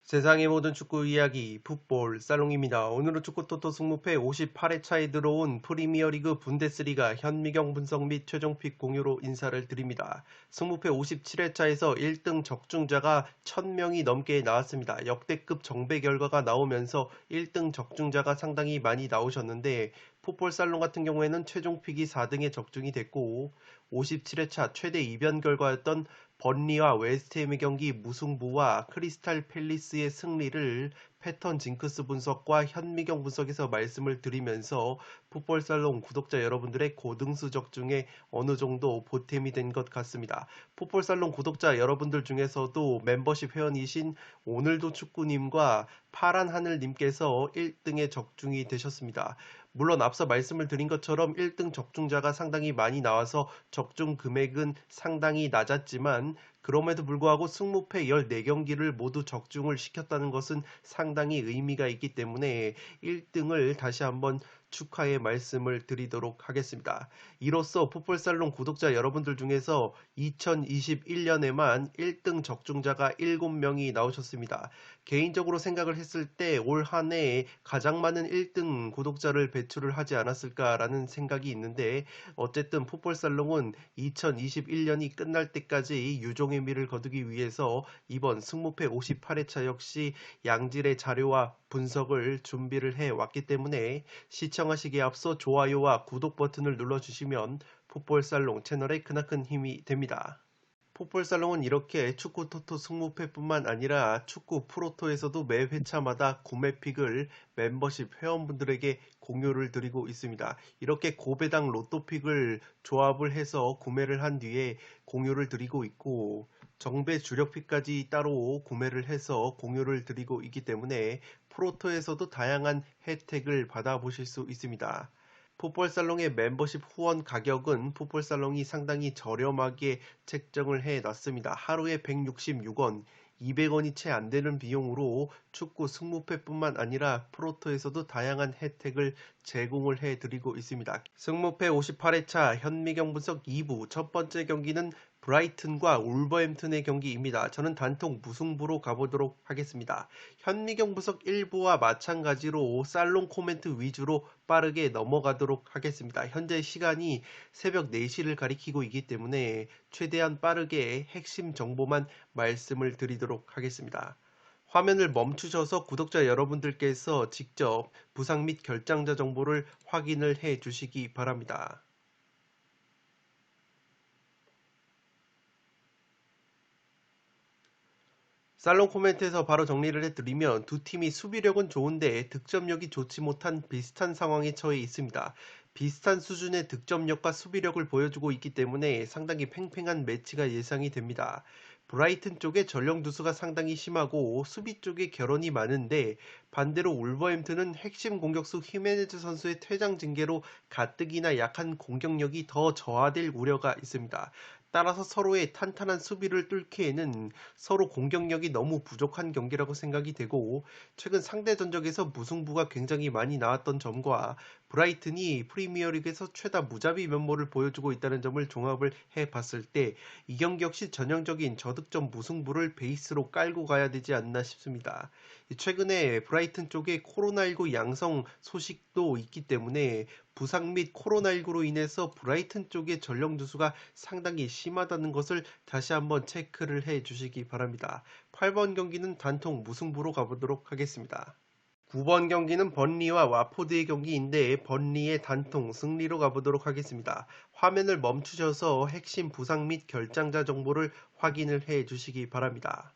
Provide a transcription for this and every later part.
세상의 모든 축구 이야기 풋볼 살롱입니다. 오늘은 축구 토토 승무패 58회차에 들어온 프리미어리그 분데스리가 현미경 분석 및 최종픽 공유로 인사를 드립니다. 승무패 57회차에서 1등 적중자가 1000명이 넘게 나왔습니다. 역대급 정배 결과가 나오면서 1등 적중자가 상당히 많이 나오셨는데 풋볼 살롱 같은 경우에는 최종픽이 4등에 적중이 됐고 57회차 최대 이변 결과였던 번리와 웨스트햄의 경기 무승부와 크리스탈 팰리스의 승리를 패턴 징크스 분석과 현미경 분석에서 말씀을 드리면서 풋볼살롱 구독자 여러분들의 고등수 적중에 어느 정도 보탬이 된 것 같습니다. 풋볼살롱 구독자 여러분들 중에서도 멤버십 회원이신 오늘도 축구님과 파란하늘님께서 1등에 적중이 되셨습니다. 물론 앞서 말씀을 드린 것처럼 1등 적중자가 상당히 많이 나와서 적중 금액은 상당히 낮았지만 그럼에도 불구하고 승무패 14경기를 모두 적중을 시켰다는 것은 상당히 의미가 있기 때문에 1등을 다시 한번 축하의 말씀을 드리도록 하겠습니다. 이로써 풋볼살롱 구독자 여러분들 중에서 2021년에만 1등 적중자가 7명이 나오셨습니다. 개인적으로 생각을 했을 때 올 한 해에 가장 많은 1등 구독자를 배출을 하지 않았을까라는 생각이 있는데 어쨌든 풋볼살롱은 2021년이 끝날 때까지 유종의 미를 거두기 위해서 이번 승무패 58회차 역시 양질의 자료와 분석을 준비를 해왔기 때문에 시청하시기에 앞서 좋아요와 구독 버튼을 눌러주시면 풋볼살롱 채널에 크나큰 힘이 됩니다. 풋볼살롱은 이렇게 축구 토토 승무패뿐만 아니라 축구 프로토에서도 매 회차마다 구매픽을 멤버십 회원분들에게 공유를 드리고 있습니다. 이렇게 고배당 로또픽을 조합을 해서 구매를 한 뒤에 공유를 드리고 있고 정배 주력픽까지 따로 구매를 해서 공유를 드리고 있기 때문에 프로토에서도 다양한 혜택을 받아보실 수 있습니다. 풋볼살롱의 멤버십 후원 가격은 풋볼살롱이 상당히 저렴하게 책정을 해놨습니다. 하루에 166원, 200원이 채 안되는 비용으로 축구 승무패뿐만 아니라 프로토에서도 다양한 혜택을 제공을 해드리고 있습니다. 승무패 58회차 현미경 분석 2부 첫 번째 경기는 브라이튼과 울버햄튼의 경기입니다. 저는 단통 무승부로 가보도록 하겠습니다. 현미경 분석 1부와 마찬가지로 살롱 코멘트 위주로 빠르게 넘어가도록 하겠습니다. 현재 시간이 새벽 4시를 가리키고 있기 때문에 최대한 빠르게 핵심 정보만 말씀을 드리도록 하겠습니다. 화면을 멈추셔서 구독자 여러분들께서 직접 부상 및 결장자 정보를 확인을 해 주시기 바랍니다. 살롱 코멘트에서 바로 정리를 해드리면 두 팀이 수비력은 좋은데 득점력이 좋지 못한 비슷한 상황에 처해 있습니다. 비슷한 수준의 득점력과 수비력을 보여주고 있기 때문에 상당히 팽팽한 매치가 예상이 됩니다. 브라이튼 쪽의 전력 누수가 상당히 심하고 수비 쪽에 결혼이 많은데 반대로 울버햄튼은 핵심 공격수 히메네즈 선수의 퇴장 징계로 가뜩이나 약한 공격력이 더 저하될 우려가 있습니다. 따라서 서로의 탄탄한 수비를 뚫기에는 서로 공격력이 너무 부족한 경기라고 생각이 되고 최근 상대 전적에서 무승부가 굉장히 많이 나왔던 점과 브라이튼이 프리미어리그에서 최다 무자비 면모를 보여주고 있다는 점을 종합을 해봤을 때 이 경기 역시 전형적인 저득점 무승부를 베이스로 깔고 가야 되지 않나 싶습니다. 최근에 브라이튼 쪽에 코로나19 양성 소식도 있기 때문에 부상 및 코로나19로 인해서 브라이튼 쪽의 전력 누수가 상당히 심하다는 것을 다시 한번 체크를 해 주시기 바랍니다. 8번 경기는 단통 무승부로 가보도록 하겠습니다. 9번 경기는 번리와 와포드의 경기인데 번리의 단통 승리로 가보도록 하겠습니다. 화면을 멈추셔서 핵심 부상 및 결장자 정보를 확인을 해 주시기 바랍니다.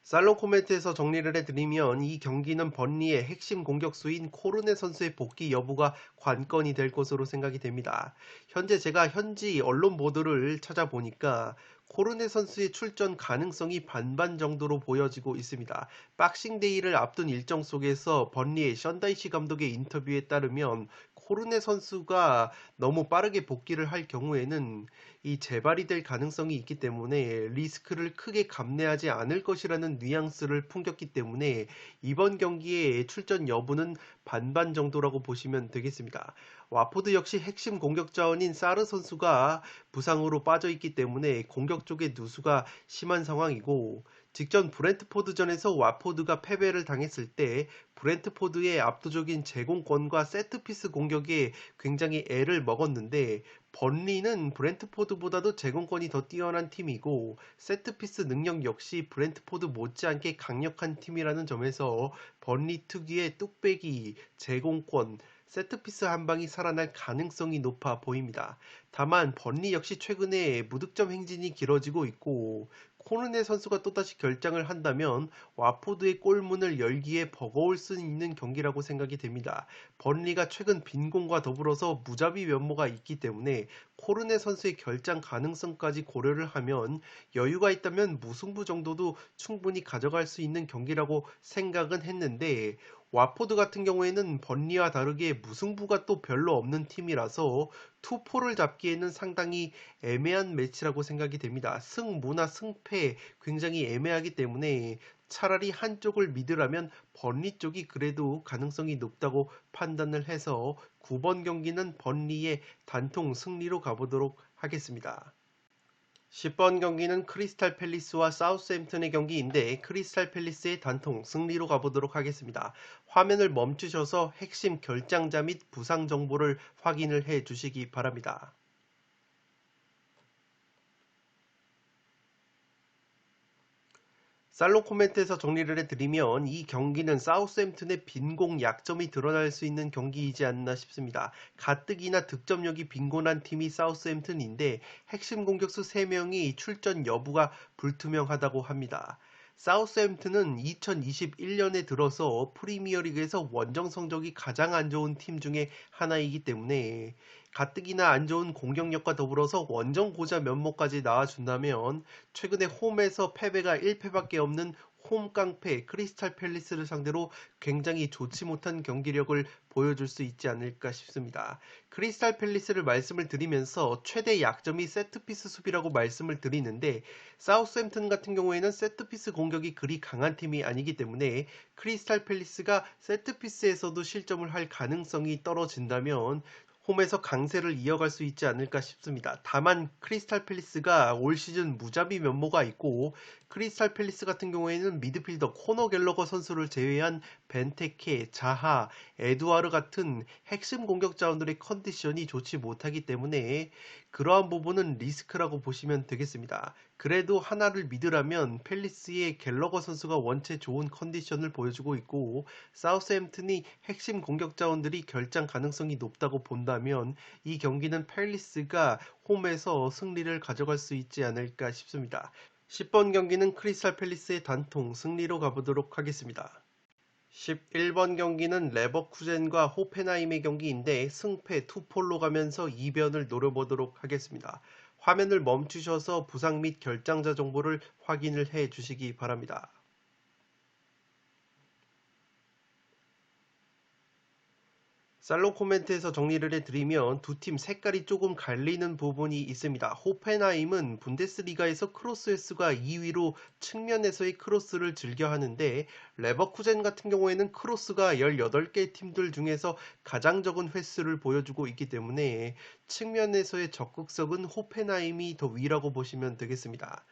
살롱 코멘트에서 정리를 해드리면 이 경기는 번리의 핵심 공격수인 코르네 선수의 복귀 여부가 관건이 될 것으로 생각이 됩니다. 현재 제가 현지 언론 보도를 찾아보니까 코르네 선수의 출전 가능성이 반반 정도로 보여지고 있습니다. 박싱데이를 앞둔 일정 속에서 번리의 션다이시 감독의 인터뷰에 따르면 코르네 선수가 너무 빠르게 복귀를 할 경우에는 이 재발이 될 가능성이 있기 때문에 리스크를 크게 감내하지 않을 것이라는 뉘앙스를 풍겼기 때문에 이번 경기의 출전 여부는 반반 정도라고 보시면 되겠습니다. 와포드 역시 핵심 공격 자원인 사르 선수가 부상으로 빠져 있기 때문에 공격 쪽의 누수가 심한 상황이고, 직전 브렌트포드전에서 와포드가 패배를 당했을 때 브렌트포드의 압도적인 제공권과 세트피스 공격에 굉장히 애를 먹었는데, 번리는 브렌트포드보다도 제공권이 더 뛰어난 팀이고 세트피스 능력 역시 브렌트포드 못지않게 강력한 팀이라는 점에서 번리 특유의 뚝배기, 제공권, 세트피스 한 방이 살아날 가능성이 높아 보입니다. 다만 번리 역시 최근에 무득점 행진이 길어지고 있고, 코르네 선수가 또다시 결장을 한다면 와포드의 골문을 열기에 버거울 수 있는 경기라고 생각이 됩니다. 번리가 최근 빈공과 더불어서 무자비 면모가 있기 때문에 코르네 선수의 결장 가능성까지 고려를 하면 여유가 있다면 무승부 정도도 충분히 가져갈 수 있는 경기라고 생각은 했는데, 와포드 같은 경우에는 번리와 다르게 무승부가 또 별로 없는 팀이라서 투포를 잡기에는 상당히 애매한 매치라고 생각이 됩니다. 승무나 승패 굉장히 애매하기 때문에 차라리 한쪽을 믿으라면 번리 쪽이 그래도 가능성이 높다고 판단을 해서 9번 경기는 번리의 단통 승리로 가보도록 하겠습니다. 10번 경기는 크리스탈 팰리스와 사우스햄튼의 경기인데 크리스탈 팰리스의 단통 승리로 가보도록 하겠습니다. 화면을 멈추셔서 핵심 결장자 및 부상 정보를 확인을 해 주시기 바랍니다. 살롱 코멘트에서 정리를 해드리면 이 경기는 사우스햄튼의 빈공 약점이 드러날 수 있는 경기이지 않나 싶습니다. 가뜩이나 득점력이 빈곤한 팀이 사우스햄튼인데 핵심 공격수 3명이 출전 여부가 불투명하다고 합니다. 사우스햄튼은 2021년에 들어서 프리미어리그에서 원정 성적이 가장 안 좋은 팀 중에 하나이기 때문에 가뜩이나 안 좋은 공격력과 더불어서 원정 고자 면모까지 나와준다면 최근에 홈에서 패배가 1패밖에 없는 홈 깡패 크리스탈 팰리스를 상대로 굉장히 좋지 못한 경기력을 보여줄 수 있지 않을까 싶습니다. 크리스탈 팰리스를 말씀을 드리면서 최대 약점이 세트피스 수비라고 말씀을 드리는데, 사우스햄튼 같은 경우에는 세트피스 공격이 그리 강한 팀이 아니기 때문에 크리스탈 팰리스가 세트피스에서도 실점을 할 가능성이 떨어진다면 홈에서 강세를 이어갈 수 있지 않을까 싶습니다. 다만 크리스탈 팰리스가 올 시즌 무자비 면모가 있고, 크리스탈 팰리스 같은 경우에는 미드필더 코너 갤러거 선수를 제외한 벤테케, 자하, 에두아르 같은 핵심 공격 자원들의 컨디션이 좋지 못하기 때문에 그러한 부분은 리스크라고 보시면 되겠습니다. 그래도 하나를 믿으라면 팰리스의 갤러거 선수가 원체 좋은 컨디션을 보여주고 있고, 사우스햄튼이 핵심 공격 자원들이 결장 가능성이 높다고 본다면 이 경기는 팰리스가 홈에서 승리를 가져갈 수 있지 않을까 싶습니다. 10번 경기는 크리스탈 팰리스의 단통 승리로 가보도록 하겠습니다. 11번 경기는 레버쿠젠과 호펜하임의 경기인데 승패 투폴로 가면서 이변을 노려보도록 하겠습니다. 화면을 멈추셔서 부상 및 결장자 정보를 확인을 해 주시기 바랍니다. 살롱 코멘트에서 정리를 해드리면 두 팀 색깔이 조금 갈리는 부분이 있습니다. 호펜하임은 분데스리가에서 크로스 횟수가 2위로 측면에서의 크로스를 즐겨 하는데, 레버쿠젠 같은 경우에는 크로스가 18개 팀들 중에서 가장 적은 횟수를 보여주고 있기 때문에 측면에서의 적극성은 호펜하임이 더 위라고 보시면 되겠습니다.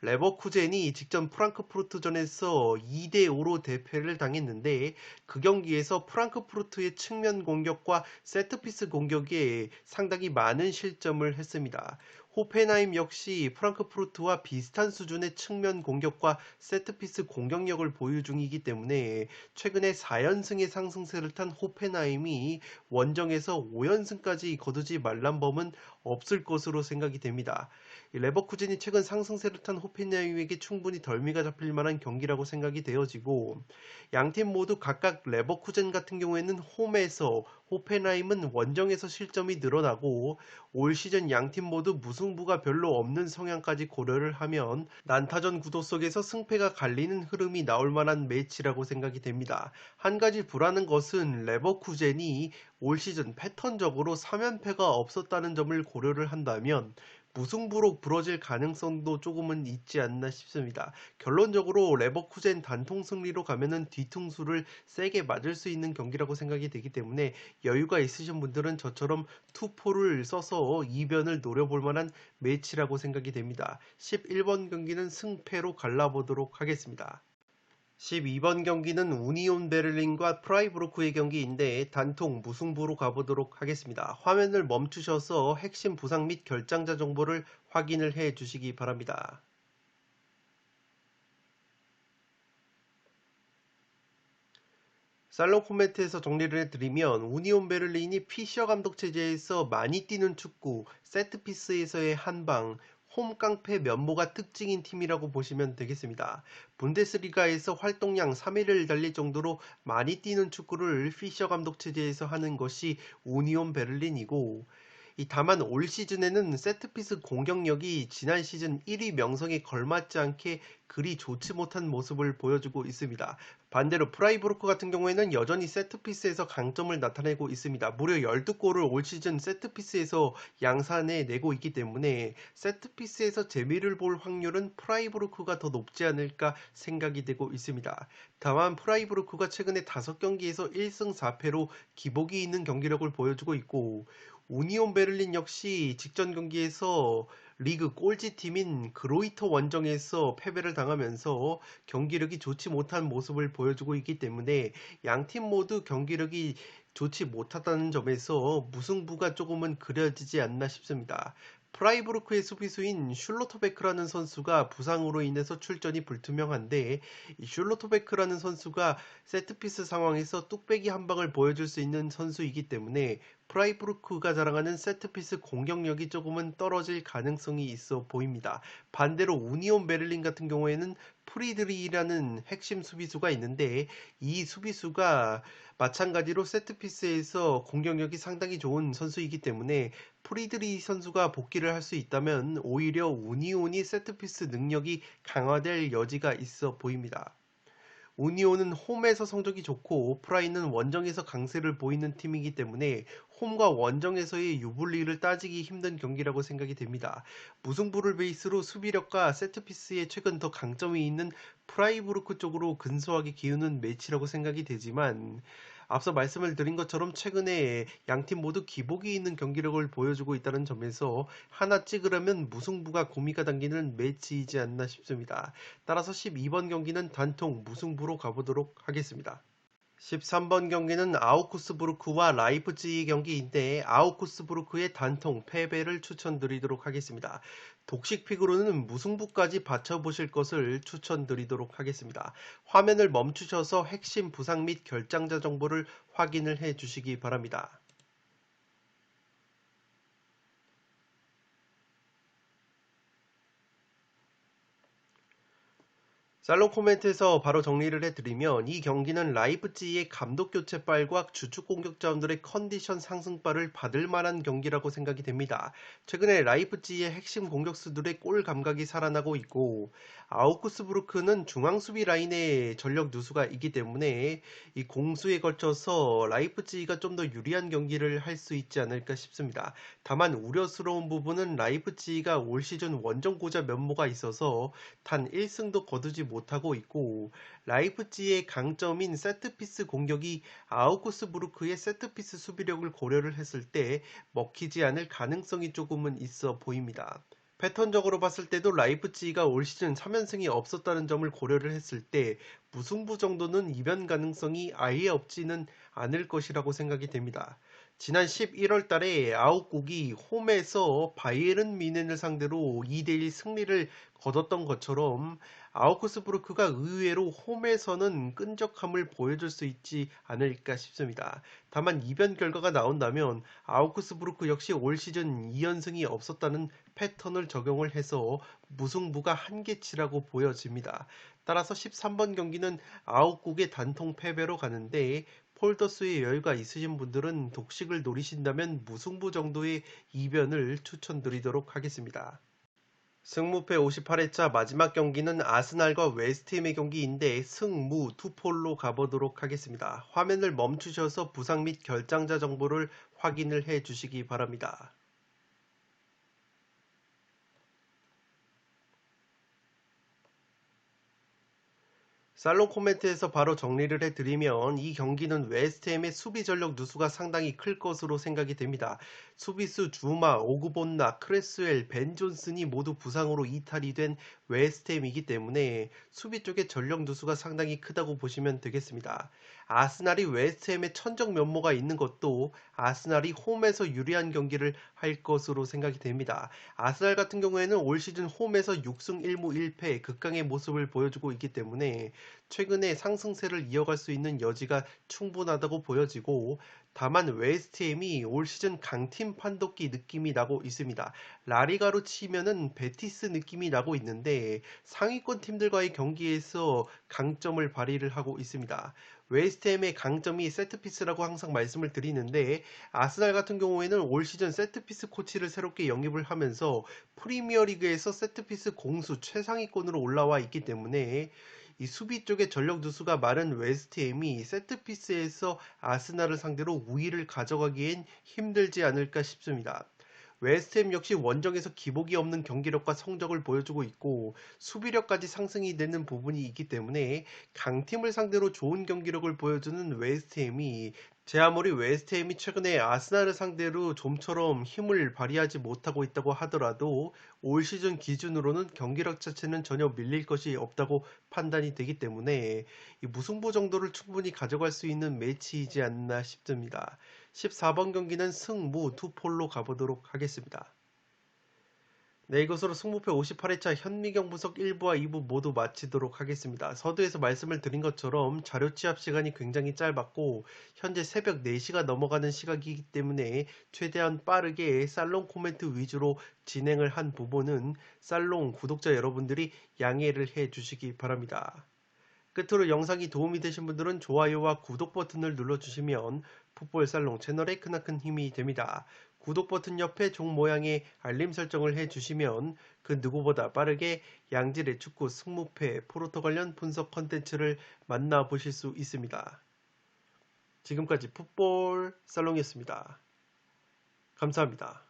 레버쿠젠이 직전 프랑크푸르트전에서 2대5로 대패를 당했는데, 그 경기에서 프랑크푸르트의 측면 공격과 세트피스 공격에 상당히 많은 실점을 했습니다. 호펜하임 역시 프랑크푸르트와 비슷한 수준의 측면 공격과 세트피스 공격력을 보유 중이기 때문에 최근에 4연승의 상승세를 탄 호펜하임이 원정에서 5연승까지 거두지 말란 범은 없을 것으로 생각이 됩니다. 레버쿠젠이 최근 상승세를 탄 호펜하임에게 충분히 덜미가 잡힐 만한 경기라고 생각이 되어지고, 양팀 모두 각각 레버쿠젠 같은 경우에는 홈에서 호펜하임은 원정에서 실점이 늘어나고 올 시즌 양팀 모두 무승부가 별로 없는 성향까지 고려를 하면 난타전 구도 속에서 승패가 갈리는 흐름이 나올 만한 매치라고 생각이 됩니다. 한 가지 불안한 것은 레버쿠젠이 올 시즌 패턴적으로 3연패가 없었다는 점을 고려를 한다면 무승부로 부러질 가능성도 조금은 있지 않나 싶습니다. 결론적으로 레버쿠젠 단통 승리로 가면은 뒤통수를 세게 맞을 수 있는 경기라고 생각이 되기 때문에 여유가 있으신 분들은 저처럼 투포를 써서 이변을 노려볼 만한 매치라고 생각이 됩니다. 11번 경기는 승패로 갈라보도록 하겠습니다. 12번 경기는 우니온 베를린과 프라이부르크의 경기인데 단통 무승부로 가보도록 하겠습니다. 화면을 멈추셔서 핵심 부상 및 결장자 정보를 확인을 해 주시기 바랍니다. 살롱 코멘트에서 정리를 해드리면 우니온 베를린이 피셔 감독 체제에서 많이 뛰는 축구, 세트피스에서의 한방, 홈 깡패 면모가 특징인 팀이라고 보시면 되겠습니다. 분데스리가에서 활동량 3위를 달릴 정도로 많이 뛰는 축구를 피셔 감독 체제에서 하는 것이 우니온 베를린이고 다만 올 시즌에는 세트피스 공격력이 지난 시즌 1위 명성에 걸맞지 않게 그리 좋지 못한 모습을 보여주고 있습니다. 반대로 프라이부르크 같은 경우에는 여전히 세트피스에서 강점을 나타내고 있습니다. 무려 12골을 올 시즌 세트피스에서 양산해 내고 있기 때문에 세트피스에서 재미를 볼 확률은 프라이부르크가 더 높지 않을까 생각이 되고 있습니다. 다만 프라이부르크가 최근에 5경기에서 1승 4패로 기복이 있는 경기력을 보여주고 있고 우니온 베를린 역시 직전 경기에서 리그 꼴찌팀인 그로이터 원정에서 패배를 당하면서 경기력이 좋지 못한 모습을 보여주고 있기 때문에 양팀 모두 경기력이 좋지 못하다는 점에서 무승부가 조금은 그려지지 않나 싶습니다. 프라이부르크의 수비수인 슐로터베크라는 선수가 부상으로 인해서 출전이 불투명한데 이 슐로터베크라는 선수가 세트피스 상황에서 뚝배기 한 방을 보여줄 수 있는 선수이기 때문에 프라이부르크가 자랑하는 세트피스 공격력이 조금은 떨어질 가능성이 있어 보입니다. 반대로 우니온 베를린 같은 경우에는 프리드리히라는 핵심 수비수가 있는데 이 수비수가 마찬가지로 세트피스에서 공격력이 상당히 좋은 선수이기 때문에 프리드리히 선수가 복귀를 할 수 있다면 오히려 우니온이 세트피스 능력이 강화될 여지가 있어 보입니다. 우니온은 홈에서 성적이 좋고 프라이는 원정에서 강세를 보이는 팀이기 때문에 홈과 원정에서의 유불리를 따지기 힘든 경기라고 생각이 됩니다. 무승부를 베이스로 수비력과 세트피스에 최근 더 강점이 있는 프라이부르크 쪽으로 근소하게 기우는 매치라고 생각이 되지만 앞서 말씀을 드린 것처럼 최근에 양팀 모두 기복이 있는 경기력을 보여주고 있다는 점에서 하나 찍으려면 무승부가 고미가 당기는 매치이지 않나 싶습니다. 따라서 12번 경기는 단통 무승부로 가보도록 하겠습니다. 13번 경기는 아우쿠스부르크와 라이프치히 경기인데 아우쿠스부르크의 단통 패배를 추천드리도록 하겠습니다. 독식픽으로는 무승부까지 받쳐보실 것을 추천드리도록 하겠습니다. 화면을 멈추셔서 핵심 부상 및 결장자 정보를 확인을 해 주시기 바랍니다. 살롱 코멘트에서 바로 정리를 해드리면 이 경기는 라이프치히의 감독 교체빨과 주축 공격자원들의 컨디션 상승빨을 받을 만한 경기라고 생각이 됩니다. 최근에 라이프치히의 핵심 공격수들의 골 감각이 살아나고 있고 아우쿠스부르크는 중앙 수비 라인에 전력 누수가 있기 때문에 이 공수에 걸쳐서 라이프치히가 좀 더 유리한 경기를 할 수 있지 않을까 싶습니다. 다만 우려스러운 부분은 라이프치히가 올 시즌 원정고자 면모가 있어서 단 1승도 거두지 못하고 있고 라이프치히의 강점인 세트피스 공격이 아우구스부르크의 세트피스 수비력을 고려를 했을 때 먹히지 않을 가능성이 조금은 있어 보입니다. 패턴적으로 봤을 때도 라이프치히가 올 시즌 3연승이 없었다는 점을 고려를 했을 때 무승부 정도는 이변 가능성이 아예 없지는 않을 것이라고 생각이 됩니다. 지난 11월 달에 아웃국이 홈에서 바이에른 뮌헨을 상대로 2대1 승리를 거뒀던 것처럼 아우크스부르크가 의외로 홈에서는 끈적함을 보여줄 수 있지 않을까 싶습니다. 다만 이변 결과가 나온다면 아우크스부르크 역시 올 시즌 2연승이 없었다는 패턴을 적용을 해서 무승부가 한계치라고 보여집니다. 따라서 13번 경기는 아웃국의 단통 패배로 가는데 폴더스의 여유가 있으신 분들은 독식을 노리신다면 무승부 정도의 이변을 추천드리도록 하겠습니다. 승무패 58회차 마지막 경기는 아스날과 웨스트햄의 경기인데 승무 투폴로 가보도록 하겠습니다. 화면을 멈추셔서 부상 및 결장자 정보를 확인을 해 주시기 바랍니다. 살롱 코멘트에서 바로 정리를 해드리면 이 경기는 웨스트햄의 수비 전력 누수가 상당히 클 것으로 생각이 됩니다. 수비수 주마, 오그본나, 크레스웰, 벤 존슨이 모두 부상으로 이탈이 된 웨스트햄이기 때문에 수비 쪽에 전력 누수가 상당히 크다고 보시면 되겠습니다. 아스날이 웨스트햄의 천적 면모가 있는 것도 아스날이 홈에서 유리한 경기를 할 것으로 생각이 됩니다. 아스날 같은 경우에는 올 시즌 홈에서 6승 1무 1패 극강의 모습을 보여주고 있기 때문에 최근에 상승세를 이어갈 수 있는 여지가 충분하다고 보여지고, 다만 웨스트햄이 올 시즌 강팀 판독기 느낌이 나고 있습니다. 라리가로 치면은 베티스 느낌이 나고 있는데 상위권 팀들과의 경기에서 강점을 발휘를 하고 있습니다. 웨스트햄의 강점이 세트피스라고 항상 말씀을 드리는데, 아스날 같은 경우에는 올 시즌 세트피스 코치를 새롭게 영입을 하면서 프리미어리그에서 세트피스 공수 최상위권으로 올라와 있기 때문에 이 수비 쪽에 전력 누수가 많은 웨스트햄이 세트피스에서 아스날을 상대로 우위를 가져가기엔 힘들지 않을까 싶습니다. 웨스트햄 역시 원정에서 기복이 없는 경기력과 성적을 보여주고 있고 수비력까지 상승이 되는 부분이 있기 때문에 강팀을 상대로 좋은 경기력을 보여주는 웨스트햄이, 제 아무리 웨스트햄이 최근에 아스날을 상대로 좀처럼 힘을 발휘하지 못하고 있다고 하더라도 올 시즌 기준으로는 경기력 자체는 전혀 밀릴 것이 없다고 판단이 되기 때문에 이 무승부 정도를 충분히 가져갈 수 있는 매치이지 않나 싶습니다. 14번 경기는 승무 투폴로 가보도록 하겠습니다. 네, 이것으로 승무패 58회차 현미경 분석 1부와 2부 모두 마치도록 하겠습니다. 서두에서 말씀을 드린 것처럼 자료 취합 시간이 굉장히 짧았고 현재 새벽 4시가 넘어가는 시각이기 때문에 최대한 빠르게 살롱 코멘트 위주로 진행을 한 부분은 살롱 구독자 여러분들이 양해를 해 주시기 바랍니다. 끝으로 영상이 도움이 되신 분들은 좋아요와 구독 버튼을 눌러주시면 풋볼살롱 채널에 크나큰 힘이 됩니다. 구독 버튼 옆에 종 모양의 알림 설정을 해주시면 그 누구보다 빠르게 양질의 축구 승무패 프로토 관련 분석 컨텐츠를 만나보실 수 있습니다. 지금까지 풋볼살롱이었습니다. 감사합니다.